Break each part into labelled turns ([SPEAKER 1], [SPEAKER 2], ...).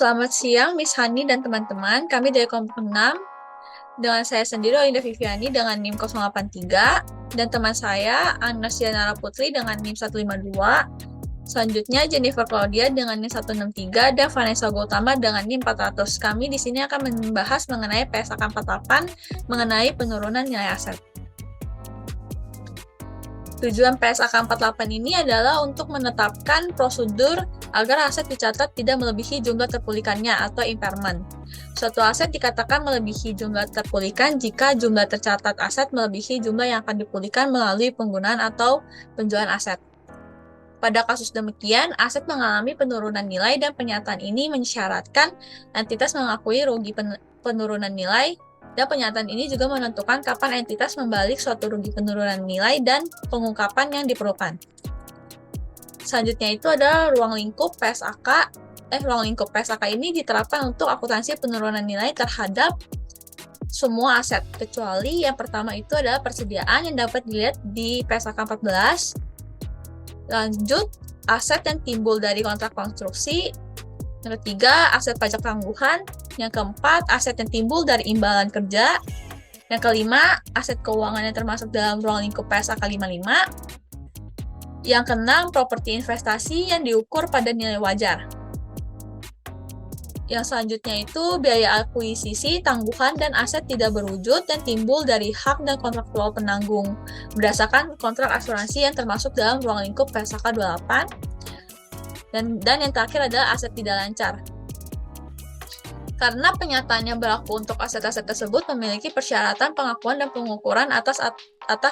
[SPEAKER 1] Selamat siang, Miss Hani dan teman-teman. Kami dari kelompok 6, dengan saya sendiri, Olinda Viviani, dengan NIM 083, dan teman saya, Agnes Dianara Putri, dengan NIM 152. Selanjutnya, Jennifer Claudia dengan NIM 163, dan Vanessa Gautama dengan NIM 400. Kami di sini akan membahas mengenai PSAK 48, mengenai penurunan nilai aset. Tujuan PSAK 48 ini adalah untuk menetapkan prosedur agar aset dicatat tidak melebihi jumlah terpulihkannya atau impairment. Suatu aset dikatakan melebihi jumlah terpulihkan jika jumlah tercatat aset melebihi jumlah yang akan dipulihkan melalui penggunaan atau penjualan aset. Pada kasus demikian, aset mengalami penurunan nilai dan pernyataan ini mensyaratkan entitas mengakui rugi penurunan nilai, dan pernyataan ini juga menentukan kapan entitas membalik suatu rugi penurunan nilai dan pengungkapan yang diperlukan. Selanjutnya itu ada ruang lingkup PSAK. Ruang lingkup PSAK ini diterapkan untuk akuntansi penurunan nilai terhadap semua aset, kecuali yang pertama itu adalah persediaan yang dapat dilihat di PSAK 14. Lanjut, aset yang timbul dari kontrak konstruksi. Yang ketiga, aset pajak tangguhan. Yang keempat, aset yang timbul dari imbalan kerja. Yang kelima, aset keuangan yang termasuk dalam ruang lingkup PSAK 55. Yang keenam, properti investasi yang diukur pada nilai wajar. Yang selanjutnya itu biaya akuisisi, tangguhan, dan aset tidak berwujud yang timbul dari hak dan kontraktual penanggung berdasarkan kontrak asuransi yang termasuk dalam ruang lingkup PSAK 28. Dan yang terakhir adalah aset tidak lancar. Karena penyataannya berlaku untuk aset-aset tersebut memiliki persyaratan pengakuan dan pengukuran atas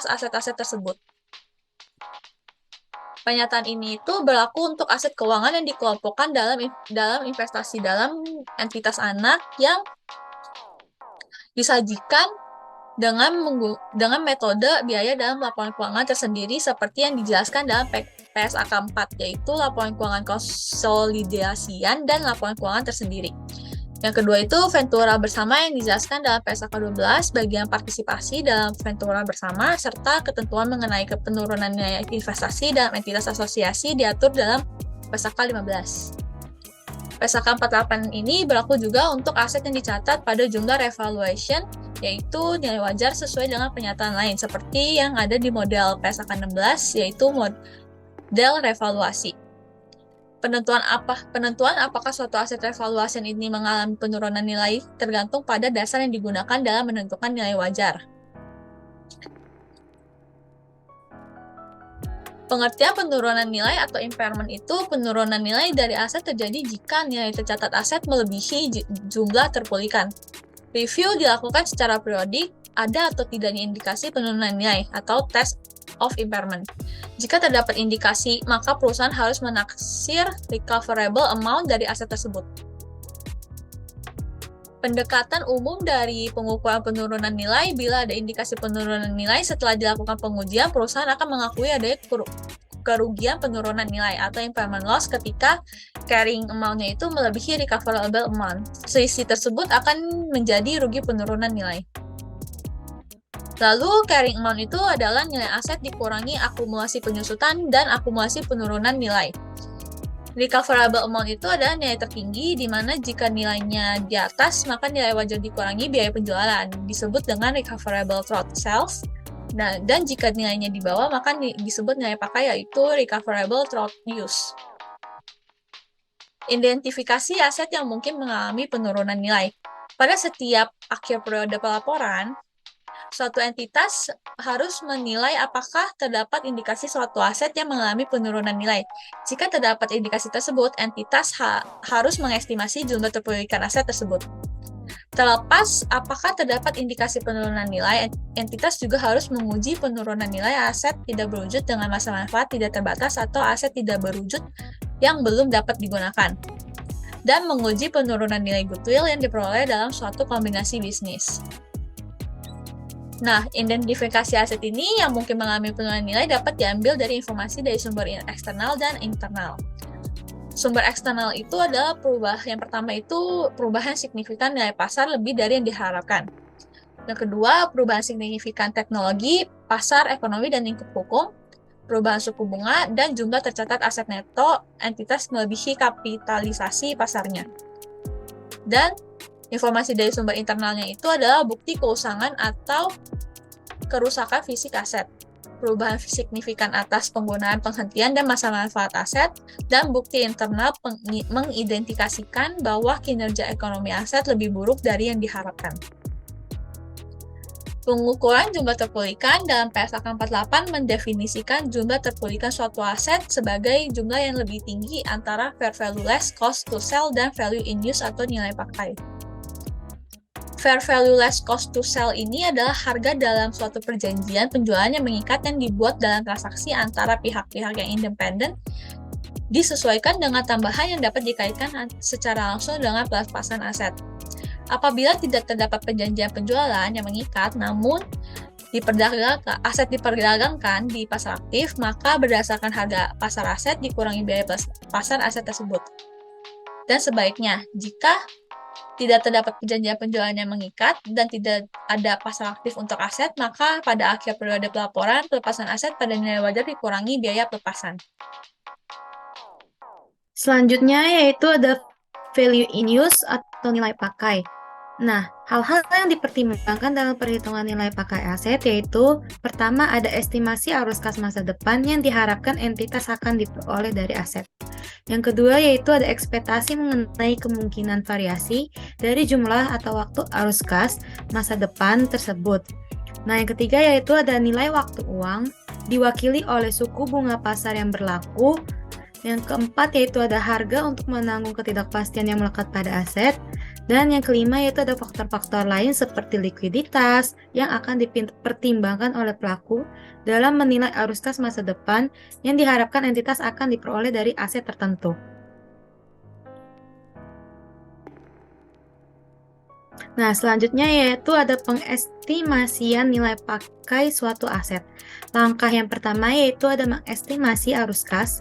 [SPEAKER 1] aset-aset tersebut. Pernyataan ini itu berlaku untuk aset keuangan yang dikelompokkan dalam investasi dalam entitas anak yang disajikan dengan metode biaya dalam laporan keuangan tersendiri seperti yang dijelaskan dalam PSAK 4, yaitu laporan keuangan konsolidasian dan laporan keuangan tersendiri. Yang kedua itu Ventura bersama yang dijelaskan dalam PSAK 12, bagian partisipasi dalam Ventura bersama, serta ketentuan mengenai penurunan nilai investasi dalam entitas asosiasi diatur dalam PSAK 15. PSAK 48 ini berlaku juga untuk aset yang dicatat pada jumlah revaluation, yaitu nilai wajar sesuai dengan pernyataan lain, seperti yang ada di model PSAK 16, yaitu model revaluasi. Penentuan apakah suatu aset revaluation ini mengalami penurunan nilai tergantung pada dasar yang digunakan dalam menentukan nilai wajar. Pengertian penurunan nilai atau impairment itu penurunan nilai dari aset terjadi jika nilai tercatat aset melebihi jumlah terpulihkan. Review dilakukan secara periodik, ada atau tidaknya indikasi penurunan nilai atau test of impairment. Jika terdapat indikasi, maka perusahaan harus menaksir recoverable amount dari aset tersebut. Pendekatan umum dari pengukuran penurunan nilai, bila ada indikasi penurunan nilai setelah dilakukan pengujian, perusahaan akan mengakui adanya kerugian penurunan nilai atau impairment loss ketika carrying amount-nya itu melebihi recoverable amount. Selisih tersebut akan menjadi rugi penurunan nilai. Lalu, carrying amount itu adalah nilai aset dikurangi akumulasi penyusutan dan akumulasi penurunan nilai. Recoverable amount itu adalah nilai tertinggi, di mana jika nilainya di atas, maka nilai wajar dikurangi biaya penjualan, disebut dengan recoverable through sales. Dan jika nilainya di bawah, maka disebut nilai pakai, yaitu recoverable through use. Identifikasi aset yang mungkin mengalami penurunan nilai. Pada setiap akhir periode pelaporan, suatu entitas harus menilai apakah terdapat indikasi suatu aset yang mengalami penurunan nilai. Jika terdapat indikasi tersebut, entitas harus mengestimasi jumlah terpulihkan aset tersebut. Terlepas apakah terdapat indikasi penurunan nilai, entitas juga harus menguji penurunan nilai aset tidak berwujud dengan masa manfaat tidak terbatas atau aset tidak berwujud yang belum dapat digunakan, dan menguji penurunan nilai goodwill yang diperoleh dalam suatu kombinasi bisnis. Nah, identifikasi aset ini yang mungkin mengalami penurunan nilai dapat diambil dari informasi dari sumber eksternal dan internal. Sumber eksternal itu adalah yang pertama itu perubahan signifikan nilai pasar lebih dari yang diharapkan. Yang kedua, perubahan signifikan teknologi, pasar, ekonomi, dan lingkup hukum, perubahan suku bunga, dan jumlah tercatat aset neto entitas melebihi kapitalisasi pasarnya. Dan informasi dari sumber internalnya itu adalah bukti keusangan atau kerusakan fisik aset, perubahan signifikan atas penggunaan penghentian dan masa manfaat aset, dan bukti internal mengidentifikasikan bahwa kinerja ekonomi aset lebih buruk dari yang diharapkan. Pengukuran jumlah terpulihkan dalam PSAK 48 mendefinisikan jumlah terpulihkan suatu aset sebagai jumlah yang lebih tinggi antara fair value less cost to sell dan value in use atau nilai pakai. Fair value less cost to sell ini adalah harga dalam suatu perjanjian penjualan yang mengikat yang dibuat dalam transaksi antara pihak-pihak yang independen, disesuaikan dengan tambahan yang dapat dikaitkan secara langsung dengan pelepasan aset. Apabila tidak terdapat perjanjian penjualan yang mengikat, namun aset diperdagangkan di pasar aktif, maka berdasarkan harga pasar aset dikurangi biaya pasar aset tersebut. Dan sebaliknya, jika tidak terdapat perjanjian penjualan yang mengikat dan tidak ada pasar aktif untuk aset, maka pada akhir periode pelaporan, pelepasan aset pada nilai wajar dikurangi biaya pelepasan.
[SPEAKER 2] Selanjutnya yaitu ada value in use atau nilai pakai. Nah, hal-hal yang dipertimbangkan dalam perhitungan nilai pakai aset yaitu pertama ada estimasi arus kas masa depan yang diharapkan entitas akan diperoleh dari aset. Yang kedua yaitu ada ekspektasi mengenai kemungkinan variasi dari jumlah atau waktu arus kas masa depan tersebut. Nah, yang ketiga yaitu ada nilai waktu uang diwakili oleh suku bunga pasar yang berlaku. Yang keempat yaitu ada harga untuk menanggung ketidakpastian yang melekat pada aset. Dan yang kelima yaitu ada faktor-faktor lain seperti likuiditas yang akan dipertimbangkan oleh pelaku dalam menilai arus kas masa depan yang diharapkan entitas akan diperoleh dari aset tertentu. Nah, selanjutnya yaitu ada pengestimasian nilai pakai suatu aset. Langkah yang pertama yaitu ada mengestimasi arus kas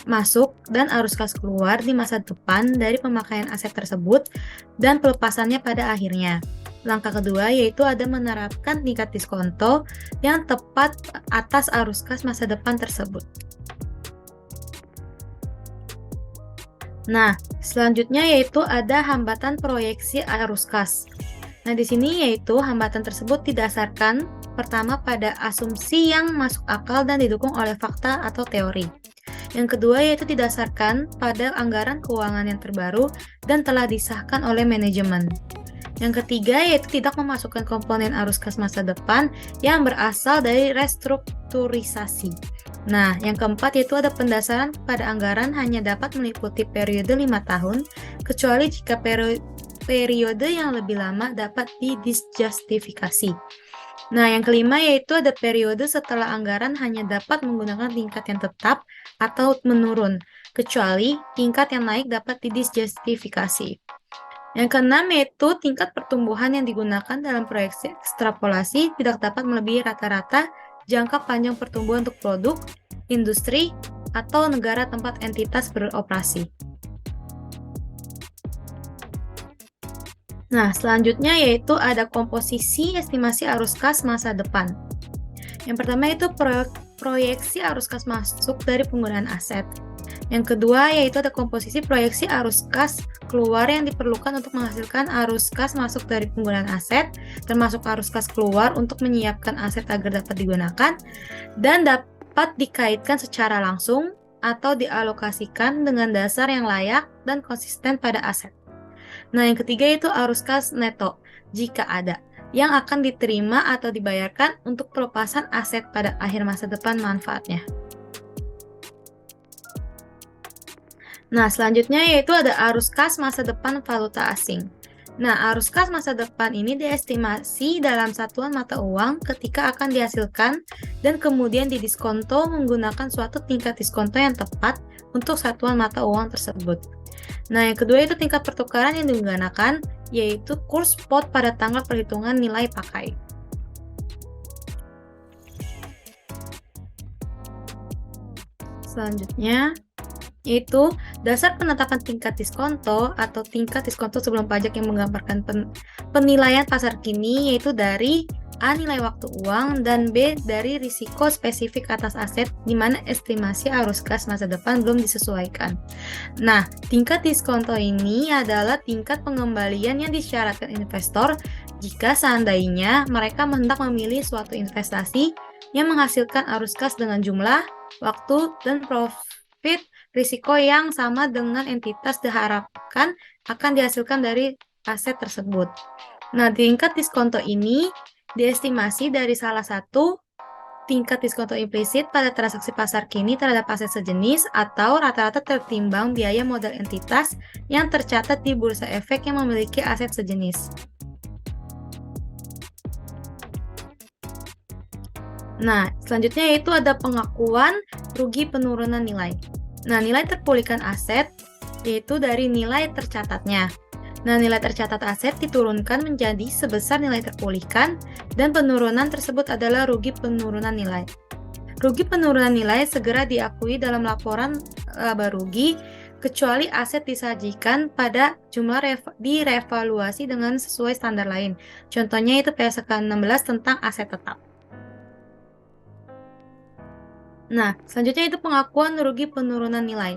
[SPEAKER 2] masuk dan arus kas keluar di masa depan dari pemakaian aset tersebut dan pelepasannya pada akhirnya. Langkah kedua yaitu ada menerapkan tingkat diskonto yang tepat atas arus kas masa depan tersebut. Nah, selanjutnya yaitu ada hambatan proyeksi arus kas. Nah, di sini yaitu hambatan tersebut didasarkan pertama pada asumsi yang masuk akal dan didukung oleh fakta atau teori. Yang kedua yaitu didasarkan pada anggaran keuangan yang terbaru dan telah disahkan oleh manajemen. Yang ketiga yaitu tidak memasukkan komponen arus kas masa depan yang berasal dari restrukturisasi. Nah, yang keempat yaitu ada pendasaran pada anggaran hanya dapat meliputi periode 5 tahun, kecuali jika periode yang lebih lama dapat didisjustifikasi. Nah, yang kelima yaitu ada periode setelah anggaran hanya dapat menggunakan tingkat yang tetap atau menurun, kecuali tingkat yang naik dapat didisjustifikasi. Yang keenam yaitu tingkat pertumbuhan yang digunakan dalam proyeksi ekstrapolasi tidak dapat melebihi rata-rata jangka panjang pertumbuhan untuk produk, industri, atau negara tempat entitas beroperasi. Nah, selanjutnya yaitu ada komposisi estimasi arus kas masa depan. Yang pertama itu proyeksi arus kas masuk dari penggunaan aset. Yang kedua yaitu ada komposisi proyeksi arus kas keluar yang diperlukan untuk menghasilkan arus kas masuk dari penggunaan aset, termasuk arus kas keluar untuk menyiapkan aset agar dapat digunakan, dan dapat dikaitkan secara langsung atau dialokasikan dengan dasar yang layak dan konsisten pada aset. Nah, yang ketiga itu arus kas neto, jika ada, yang akan diterima atau dibayarkan untuk pelepasan aset pada akhir masa depan manfaatnya. Nah, selanjutnya yaitu ada arus kas masa depan valuta asing. Nah, arus kas masa depan ini diestimasi dalam satuan mata uang ketika akan dihasilkan dan kemudian didiskonto menggunakan suatu tingkat diskonto yang tepat untuk satuan mata uang tersebut. Nah, yang kedua itu tingkat pertukaran yang digunakan, yaitu kurs spot pada tanggal perhitungan nilai pakai. Selanjutnya, yaitu dasar penetapan tingkat diskonto atau tingkat diskonto sebelum pajak yang menggambarkan penilaian pasar kini, yaitu dari A. Nilai waktu uang, dan B. Dari risiko spesifik atas aset di mana estimasi arus kas masa depan belum disesuaikan. Nah, tingkat diskonto ini adalah tingkat pengembalian yang disyaratkan investor jika seandainya mereka hendak memilih suatu investasi yang menghasilkan arus kas dengan jumlah, waktu, dan profit risiko yang sama dengan entitas diharapkan akan dihasilkan dari aset tersebut. Nah, tingkat diskonto ini diestimasi dari salah satu tingkat diskonto implisit pada transaksi pasar kini terhadap aset sejenis atau rata-rata tertimbang biaya modal entitas yang tercatat di bursa efek yang memiliki aset sejenis. Nah, selanjutnya yaitu ada pengakuan rugi penurunan nilai. Nah, nilai terpulihkan aset yaitu dari nilai tercatatnya. Nah, nilai tercatat aset diturunkan menjadi sebesar nilai terpulihkan dan penurunan tersebut adalah rugi penurunan nilai. Rugi penurunan nilai segera diakui dalam laporan laba rugi kecuali aset disajikan pada jumlah direvaluasi dengan sesuai standar lain. Contohnya itu PSK 16 tentang aset tetap. Nah, selanjutnya itu pengakuan rugi penurunan nilai.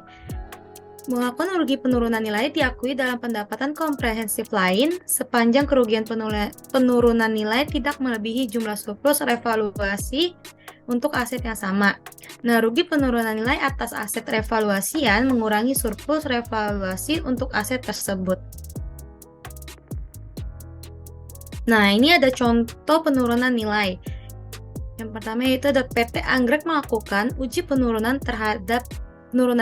[SPEAKER 2] Pengakuan rugi penurunan nilai diakui dalam pendapatan komprehensif lain sepanjang kerugian penurunan nilai tidak melebihi jumlah surplus revaluasi untuk aset yang sama. Nah, rugi penurunan nilai atas aset revaluasian mengurangi surplus revaluasi untuk aset tersebut. Nah, ini ada contoh penurunan nilai. Yang pertama yaitu ada PT Anggrek melakukan uji penurunan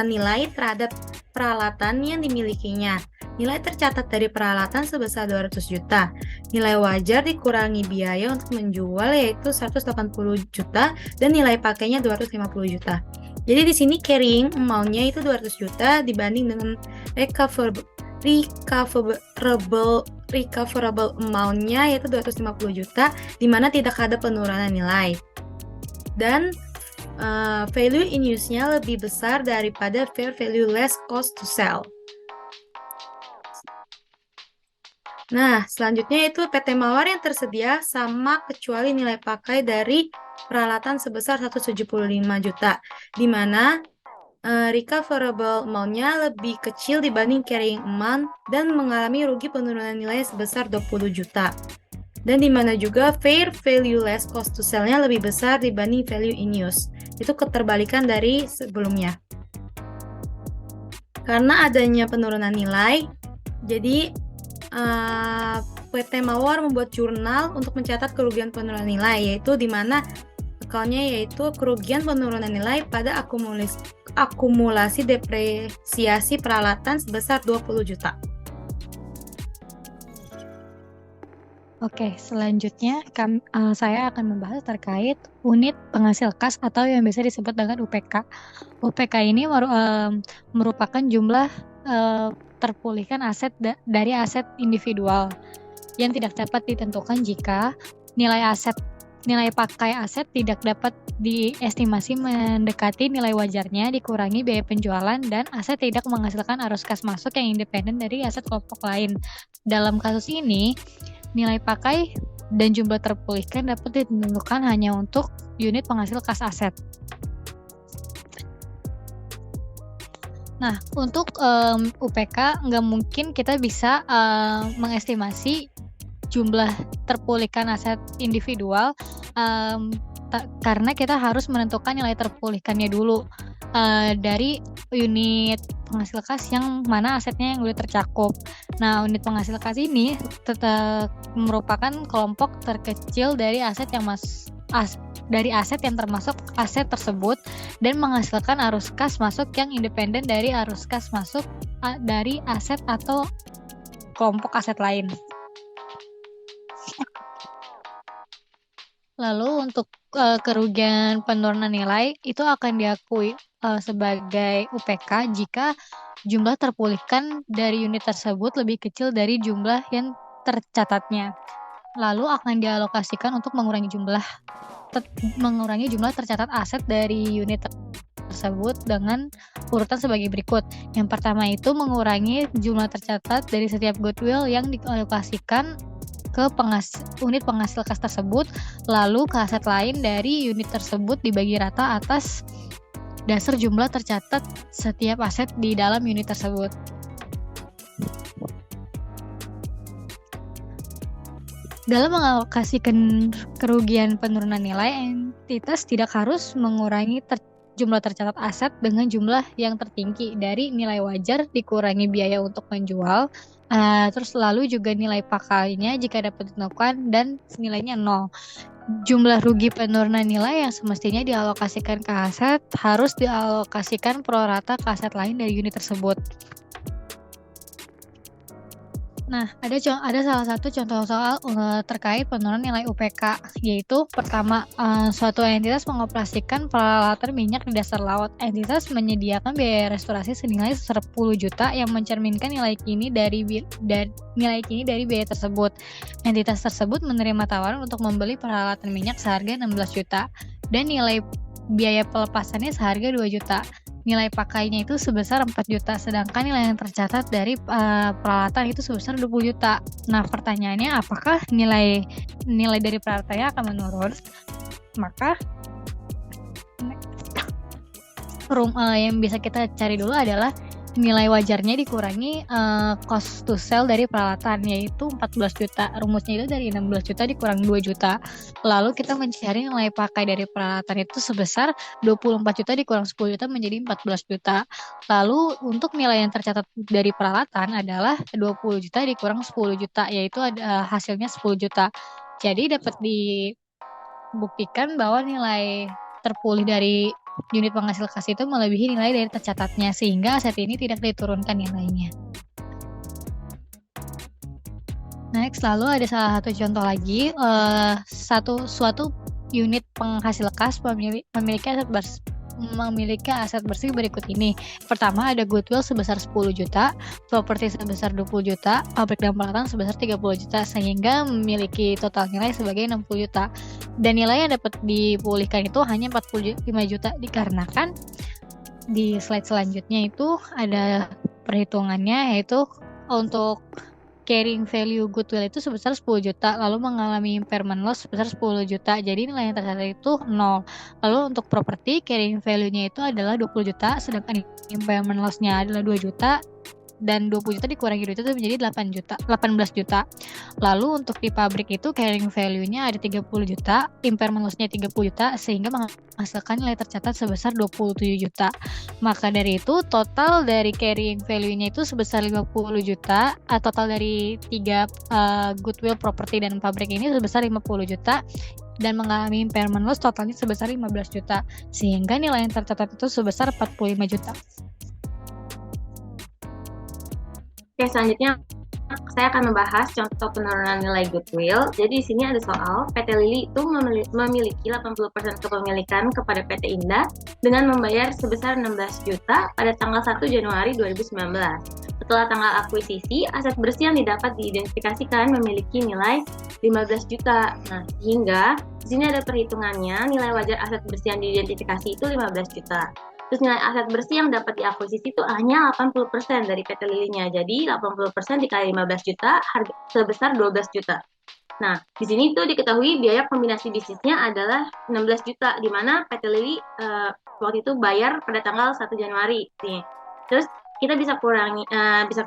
[SPEAKER 2] nilai terhadap peralatan yang dimilikinya. Nilai tercatat dari peralatan sebesar 200 juta. Nilai wajar dikurangi biaya untuk menjual yaitu 180 juta dan nilai pakainya 250 juta. Jadi di sini carrying amount-nya itu 200 juta dibanding dengan recoverable amount-nya yaitu 250 juta di mana tidak ada penurunan nilai. Dan value in use-nya lebih besar daripada fair value less cost to sell. Nah, selanjutnya itu PT Mawar yang tersedia sama kecuali nilai pakai dari peralatan sebesar 175 juta, di mana recoverable amount-nya lebih kecil dibanding carrying amount dan mengalami rugi penurunan nilai sebesar 20 juta. Dan di mana juga fair value less cost to sell-nya lebih besar dibanding value in use. Itu keterbalikan dari sebelumnya. Karena adanya penurunan nilai, jadi PT Mawar membuat jurnal untuk mencatat kerugian penurunan nilai, yaitu di mana account-nya yaitu kerugian penurunan nilai pada akumulasi depresiasi peralatan sebesar 20 juta.
[SPEAKER 3] Oke, selanjutnya saya akan membahas terkait unit penghasil kas atau yang biasa disebut dengan UPK. UPK ini merupakan jumlah terpulihkan aset dari aset individual yang tidak dapat ditentukan jika nilai pakai aset tidak dapat diestimasi mendekati nilai wajarnya dikurangi biaya penjualan dan aset tidak menghasilkan arus kas masuk yang independen dari aset kelompok lain. Dalam kasus ini, nilai pakai dan jumlah terpulihkan dapat ditentukan hanya untuk unit penghasil kas aset. Nah, untuk UPK nggak mungkin kita bisa mengestimasi jumlah terpulihkan aset individual karena kita harus menentukan nilai terpulihkannya dulu dari unit penghasil kas yang mana asetnya yang udah tercakup. Nah, unit penghasil kas ini tetap merupakan kelompok terkecil dari aset yang termasuk aset tersebut dan menghasilkan arus kas masuk yang independen dari arus kas masuk dari aset atau kelompok aset lain. Lalu untuk kerugian penurunan nilai itu akan diakui sebagai UPK jika jumlah terpulihkan dari unit tersebut lebih kecil dari jumlah yang tercatatnya. Lalu akan dialokasikan untuk mengurangi jumlah tercatat aset dari unit tersebut dengan urutan sebagai berikut. Yang pertama itu mengurangi jumlah tercatat dari setiap goodwill yang dialokasikan ke unit penghasil kas tersebut, lalu ke aset lain dari unit tersebut dibagi rata atas dasar jumlah tercatat setiap aset di dalam unit tersebut. Dalam mengalokasikan kerugian penurunan nilai, entitas tidak harus mengurangi jumlah tercatat aset dengan jumlah yang tertinggi dari nilai wajar dikurangi biaya untuk menjual, terus lalu juga nilai pakainya jika dapat ditentukan dan nilainya 0. Jumlah rugi penurunan nilai yang semestinya dialokasikan ke aset harus dialokasikan pro rata ke aset lain dari unit tersebut. Nah, ada salah satu contoh soal terkait penurunan nilai UPK, yaitu pertama, suatu entitas mengoperasikan peralatan minyak di dasar laut. Entitas menyediakan biaya restorasi senilai 10 juta yang mencerminkan nilai kini dari biaya tersebut. Entitas tersebut menerima tawaran untuk membeli peralatan minyak seharga 16 juta dan nilai biaya pelepasannya seharga 2 juta. Nilai pakainya itu sebesar 4 juta, sedangkan nilai yang tercatat dari peralatan itu sebesar 20 juta. Nah, pertanyaannya apakah nilai dari peralatannya akan menurun? Maka yang bisa kita cari dulu adalah nilai wajarnya dikurangi cost to sell dari peralatan, yaitu 14 juta. Rumusnya itu dari 16 juta dikurang 2 juta. Lalu kita mencari nilai pakai dari peralatan itu sebesar 24 juta dikurang 10 juta menjadi 14 juta. Lalu untuk nilai yang tercatat dari peralatan adalah 20 juta dikurang 10 juta, yaitu hasilnya 10 juta. Jadi dapat dibuktikan bahwa nilai terpulih dari unit penghasil kas itu melebihi nilai dari tercatatnya, sehingga aset ini tidak diturunkan nilainya. Next, lalu ada salah satu contoh lagi, suatu unit penghasil kas memiliki aset bersih berikut ini. Pertama, ada goodwill sebesar 10 juta, properti sebesar 20 juta, pabrik dan peralatan sebesar 30 juta, sehingga memiliki total nilai sebagai 60 juta. Dan nilai yang dapat dipulihkan itu hanya 45 juta, dikarenakan di slide selanjutnya itu ada perhitungannya, yaitu untuk carrying value goodwill itu sebesar 10 juta, lalu mengalami impairment loss sebesar 10 juta, jadi nilai yang tercatat itu 0. Lalu untuk properti, carrying value-nya itu adalah 20 juta, sedangkan impairment loss-nya adalah 2 juta, dan 20 juta dikurangi 2 juta menjadi 18 juta. Lalu untuk di pabrik itu carrying value-nya ada 30 juta, impairment loss-nya 30 juta, sehingga menghasilkan nilai tercatat sebesar 27 juta. Maka dari itu total dari carrying value-nya itu sebesar 50 juta, total dari 3 goodwill, properti, dan pabrik ini sebesar 50 juta, dan mengalami impairment loss totalnya sebesar 15 juta, sehingga nilai yang tercatat itu sebesar 45 juta.
[SPEAKER 4] Oke, selanjutnya saya akan membahas contoh penurunan nilai goodwill. Jadi di sini ada soal PT Lili itu memiliki 80% kepemilikan kepada PT Indah dengan membayar sebesar 16 juta pada tanggal 1 Januari 2019. Setelah tanggal akuisisi, aset bersih yang didapat diidentifikasikan memiliki nilai 15 juta. Nah, hingga di sini ada perhitungannya, nilai wajar aset bersih yang diidentifikasi itu 15 juta. Terus nilai aset bersih yang dapat diakuisisi itu hanya 80% dari PT Lilinya. Jadi 80% dikali 15 juta harga sebesar 12 juta. Nah, di sini tuh diketahui biaya kombinasi bisnisnya adalah 16 juta, di mana PT Lili waktu itu bayar pada tanggal 1 Januari. Nih. Terus kita bisa kurangi, bisa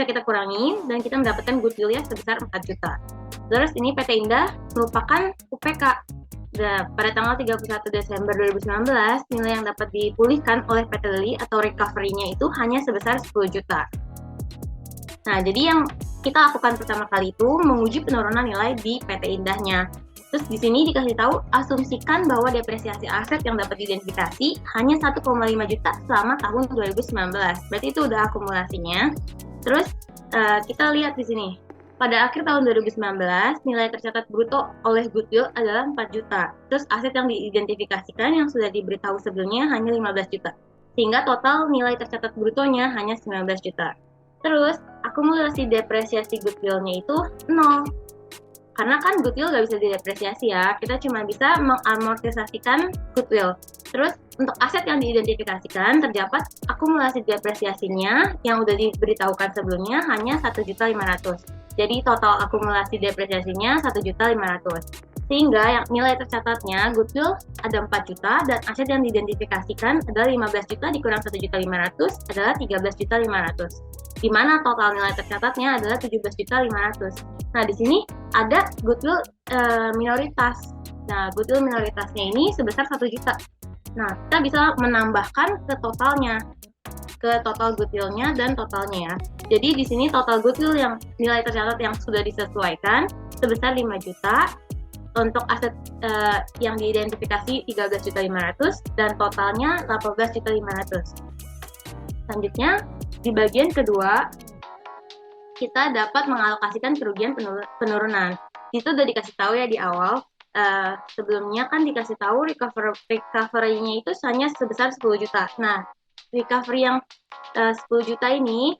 [SPEAKER 4] kita kurangi dan kita mendapatkan goodwill-nya sebesar 4 juta. Terus ini PT Indah merupakan UPK. Pada tanggal 31 Desember 2019, nilai yang dapat dipulihkan oleh PT Lili atau recovery-nya itu hanya sebesar 10 juta. Nah, jadi yang kita lakukan pertama kali itu menguji penurunan nilai di PT Indahnya. Terus di sini dikasih tahu, asumsikan bahwa depresiasi aset yang dapat diidentifikasi hanya 1,5 juta selama tahun 2019. Berarti itu udah akumulasinya. Terus kita lihat di sini. Pada akhir tahun 2019, nilai tercatat bruto oleh goodwill adalah 4 juta. Terus aset yang diidentifikasikan yang sudah diberitahu sebelumnya hanya 15 juta. Sehingga total nilai tercatat brutonya hanya 19 juta. Terus, akumulasi depresiasi goodwill-nya itu 0. Karena kan goodwill nggak bisa didepresiasi ya, kita cuma bisa mengamortisasikan goodwill. Terus, untuk aset yang diidentifikasikan, terdapat akumulasi depresiasinya yang udah diberitahukan sebelumnya hanya 1.500.000. Jadi total akumulasi depresiasinya 1.500.000. Sehingga yang nilai tercatatnya goodwill ada 4 juta dan aset yang diidentifikasikan adalah 15 juta dikurang 1.500.000 adalah 13.500.000. Di mana total nilai tercatatnya adalah 17.500.000. Nah, di sini ada goodwill minoritas. Nah, goodwill minoritasnya ini sebesar 1 juta. Nah, kita bisa menambahkan ke totalnya, ke total goodwill-nya dan totalnya ya. Jadi di sini total goodwill yang nilai tercatat yang sudah disesuaikan sebesar 5 juta, untuk aset yang diidentifikasi 13.500.000 dan totalnya 18.500.000. Selanjutnya di bagian kedua kita dapat mengalokasikan kerugian penurunan. Itu udah dikasih tahu ya di awal. Sebelumnya kan dikasih tahu recovery-nya itu hanya sebesar 10 juta. Nah, recovery yang 10 juta ini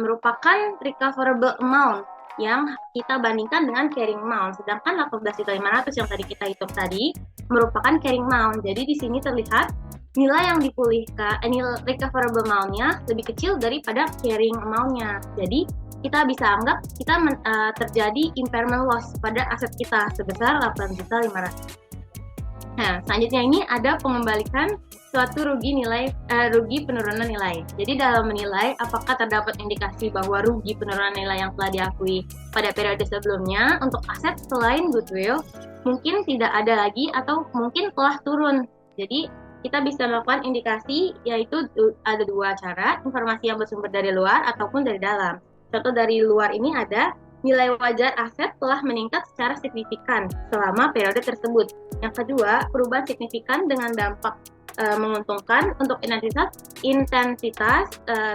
[SPEAKER 4] merupakan recoverable amount yang kita bandingkan dengan carrying amount. Sedangkan 18.500.000 yang tadi kita hitung tadi merupakan carrying amount. Jadi di sini terlihat nilai yang dipulihkan, nilai recoverable amount-nya lebih kecil daripada carrying amount-nya. Jadi kita bisa anggap kita terjadi impairment loss pada aset kita sebesar 8.500.000. Nah, selanjutnya ini ada pengembalikan suatu rugi penurunan nilai. Jadi dalam menilai apakah terdapat indikasi bahwa rugi penurunan nilai yang telah diakui pada periode sebelumnya untuk aset selain goodwill mungkin tidak ada lagi atau mungkin telah turun. Jadi kita bisa melakukan indikasi, yaitu ada 2 cara, informasi yang bersumber dari luar ataupun dari dalam. Contoh dari luar ini ada nilai wajar aset telah meningkat secara signifikan selama periode tersebut. Yang kedua, perubahan signifikan dengan dampak menguntungkan untuk intensitas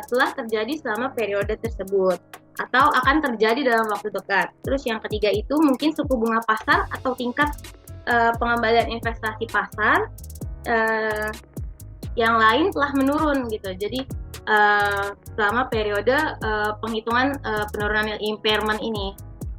[SPEAKER 4] telah terjadi selama periode tersebut atau akan terjadi dalam waktu dekat. Terus yang ketiga itu mungkin suku bunga pasar atau tingkat pengembalian investasi pasar yang lain telah menurun gitu. Jadi selama periode penghitungan penurunan impairment ini.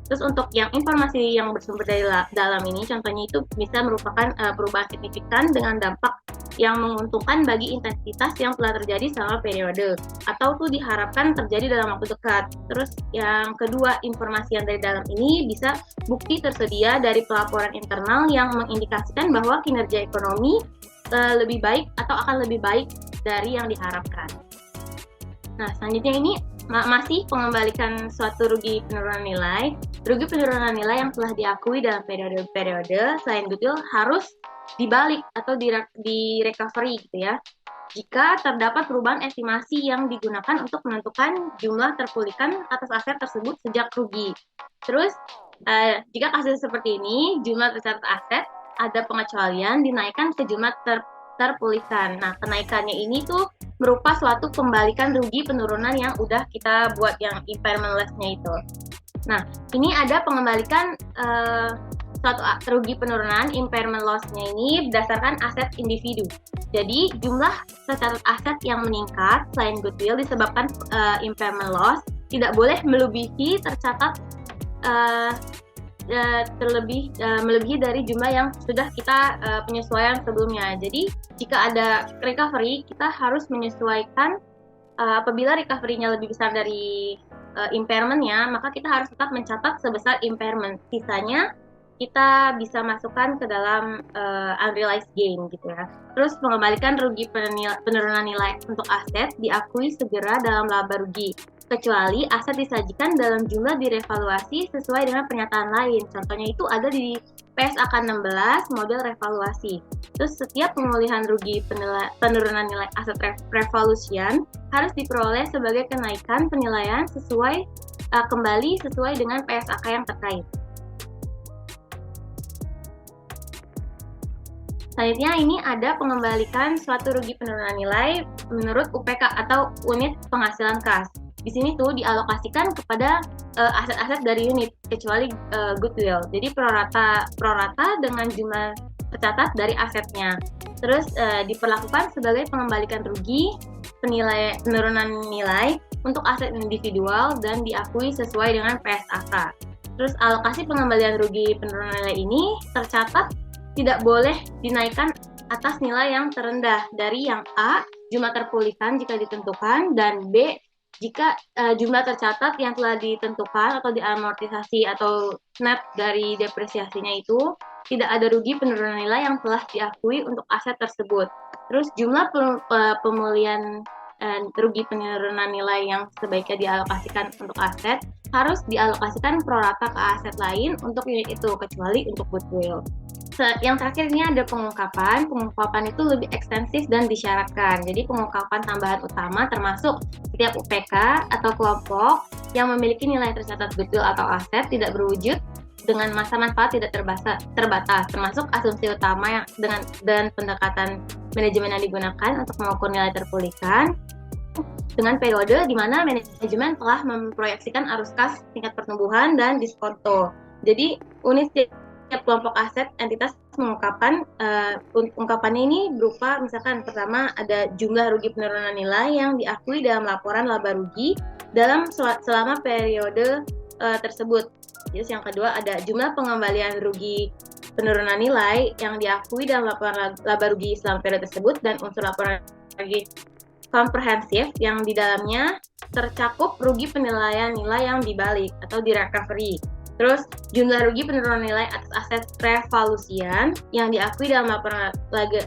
[SPEAKER 4] Terus untuk yang informasi yang bersumber dari dalam ini, contohnya itu bisa merupakan perubahan signifikan dengan dampak yang menguntungkan bagi intensitas yang telah terjadi selama periode atau tuh diharapkan terjadi dalam waktu dekat. Terus yang kedua, informasi yang dari dalam ini bisa bukti tersedia dari pelaporan internal yang mengindikasikan bahwa kinerja ekonomi lebih baik atau akan lebih baik dari yang diharapkan. Nah, selanjutnya ini masih pengembalikan suatu rugi penurunan nilai. Rugi penurunan nilai yang telah diakui dalam periode-periode selain goodwill harus dibalik atau di recovery gitu ya. Jika terdapat perubahan estimasi yang digunakan untuk menentukan jumlah terpulihkan atas aset tersebut sejak rugi. Terus jika kasus seperti ini, jumlah tercatat aset ada pengecualian dinaikkan ke jumlah terpulihkan. Nah, kenaikannya ini tuh berupa suatu pembalikan rugi penurunan yang udah kita buat yang impairment loss-nya itu. Nah, ini ada pengembalikan suatu rugi penurunan impairment loss-nya ini berdasarkan aset individu. Jadi, jumlah tercatat aset yang meningkat selain goodwill disebabkan impairment loss tidak boleh melebihi tercatat melebihi dari jumlah yang sudah kita penyesuaian sebelumnya. Jadi jika ada recovery, kita harus menyesuaikan apabila recovery-nya lebih besar dari impairment-nya, maka kita harus tetap mencatat sebesar impairment. Sisanya kita bisa masukkan ke dalam unrealized gain gitu ya. Terus mengembalikan rugi penurunan nilai untuk aset diakui segera dalam laba rugi, kecuali aset disajikan dalam jumlah direvaluasi sesuai dengan pernyataan lain. Contohnya itu ada di PSAK 16 model revaluasi. Terus setiap pemulihan rugi penurunan nilai aset revaluation harus diperoleh sebagai kenaikan penilaian kembali sesuai dengan PSAK yang terkait. Selanjutnya ini ada pengembalikan suatu rugi penurunan nilai menurut UPK atau unit penghasilan kas. Di sini tuh dialokasikan kepada aset-aset dari unit kecuali goodwill. Jadi prorata dengan jumlah tercatat dari asetnya. Terus diperlakukan sebagai pengembalikan rugi penurunan nilai untuk aset individual dan diakui sesuai dengan PSAK. Terus alokasi pengembalian rugi penurunan nilai ini tercatat tidak boleh dinaikkan atas nilai yang terendah dari yang A, jumlah terpulihkan jika ditentukan, dan B, jika jumlah tercatat yang telah ditentukan atau diamortisasi atau net dari depresiasinya itu tidak ada rugi penurunan nilai yang telah diakui untuk aset tersebut. Terus jumlah pemulihan rugi penurunan nilai yang sebaiknya dialokasikan untuk aset harus dialokasikan prorata ke aset lain untuk unit itu, kecuali untuk goodwill. Yang terakhir ini ada pengungkapan. Pengungkapan itu lebih ekstensif dan disyaratkan. Jadi pengungkapan tambahan utama termasuk setiap UPK atau kelompok yang memiliki nilai tercatat goodwill atau aset tidak berwujud dengan masa manfaat tidak terbatas, termasuk asumsi utama dan pendekatan manajemen yang digunakan untuk mengukur nilai terpulihkan dengan periode di mana manajemen telah memproyeksikan arus kas tingkat pertumbuhan dan diskonto. Jadi unit setiap kelompok aset entitas mengungkapkan ungkapannya ini berupa misalkan pertama ada jumlah rugi penurunan nilai yang diakui dalam laporan laba rugi dalam selama periode tersebut. Terus yang kedua ada jumlah pengembalian rugi penurunan nilai yang diakui dalam laporan laba rugi selama periode tersebut dan unsur laporan rugi komprehensif yang di dalamnya tercakup rugi penilaian nilai yang dibalik atau di recovery. Terus jumlah rugi penurunan nilai atas aset revaluasian yang diakui dalam laporan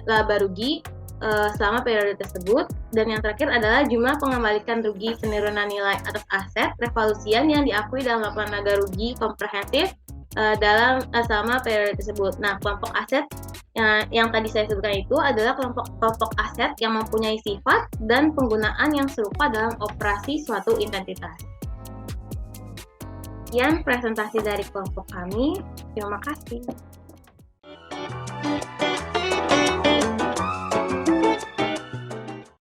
[SPEAKER 4] laba rugi selama periode tersebut. Dan yang terakhir adalah jumlah pengembalikan rugi penurunan nilai atas aset revaluasian yang diakui dalam laporan laba rugi komprehensif selama periode tersebut. Nah, kelompok aset yang tadi saya sebutkan itu adalah kelompok aset yang mempunyai sifat dan penggunaan yang serupa dalam operasi suatu entitas. Sekian presentasi dari kelompok kami. Terima kasih.